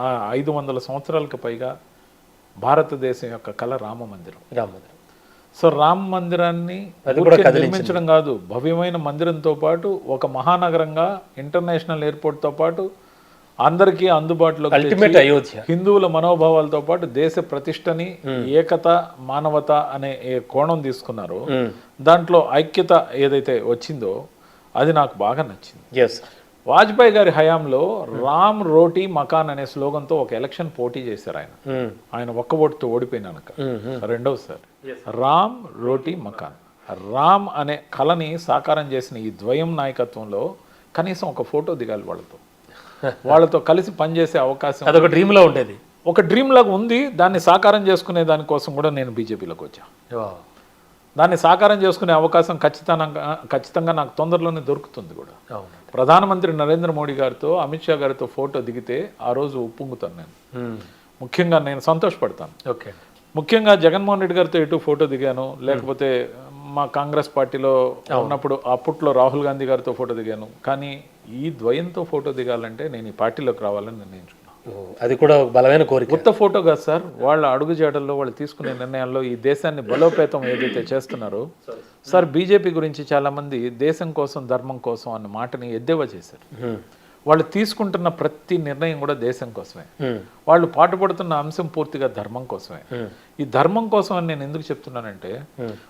500 సంవత్సరాలకు పైగా భారతదేశం యొక్క కళ రామ మందిరం. సో రామ మందిరాన్ని నిర్మించడం కాదు, భవ్యమైన మందిరంతో పాటు ఒక మహానగరంగా ఇంటర్నేషనల్ ఎయిర్పోర్ట్తో పాటు అందరికీ అందుబాటులో అల్టిమేట్ అయోధ్య, హిందువుల మనోభావాలతో పాటు దేశ ప్రతిష్టని, ఏకత, మానవత అనే కోణం తీసుకున్నారు. దాంట్లో ఐక్యత ఏదైతే వచ్చిందో అది నాకు బాగా నచ్చింది. వాజ్పేయి గారి హయాంలో రామ్ రోటీ మకాన్ అనే స్లోగన్తో ఒక ఎలక్షన్ పోటీ చేశారు. ఆయన ఒక్క ఓటుతో ఓడిపోయినాక రెండవసారి రామ్ రోటీ మకాన్. రామ్ అనే కళని సాకారం చేసిన ఈ ద్వయం నాయకత్వంలో కనీసం ఒక ఫోటో దిగాలి వాళ్ళతో కలిసి పనిచేసే అవకాశం. అదొక డ్రీమ్లో ఉండేది, ఒక డ్రీమ్ లాగా ఉంది. దాన్ని సాకారం చేసుకునే దానికోసం కూడా నేను బీజేపీలోకి వచ్చాను. దాన్ని సాకారం చేసుకునే అవకాశం ఖచ్చితంగా నాకు తొందరలోనే దొరుకుతుంది కూడా. ప్రధానమంత్రి నరేంద్ర మోడీ గారితో, అమిత్ షా గారితో ఫోటో దిగితే ఆ రోజు ఉప్పొంగుతాను నేను. ముఖ్యంగా నేను సంతోషపడతాను. ముఖ్యంగా జగన్మోహన్ రెడ్డి గారితో ఎటు ఫోటో దిగాను, లేకపోతే మా కాంగ్రెస్ పార్టీలో ఉన్నప్పుడు అప్పట్లో రాహుల్ గాంధీ గారితో ఫోటో దిగాను. కానీ ఈ ద్వయంతో ఫోటో దిగాలంటే నేను ఈ పార్టీలోకి రావాలని నిర్ణయించుకున్నాను. అది కూడా బలమైన కోరిక. కొత్త ఫోటో కాదు సార్, వాళ్ళ అడుగుజాడల్లో వాళ్ళు తీసుకునే నిర్ణయాల్లో ఈ దేశాన్ని బలోపేతం ఏదైతే చేస్తున్నారో సార్. బీజేపీ గురించి చాలామంది దేశం కోసం, ధర్మం కోసం అన్న మాటని ఎద్దేవా చేశారు. వాళ్ళు తీసుకుంటున్న ప్రతి నిర్ణయం కూడా దేశం కోసమే. వాళ్ళు పాటుపడుతున్న అంశం పూర్తిగా ధర్మం కోసమే. ఈ ధర్మం కోసం అని నేను ఎందుకు చెప్తున్నానంటే,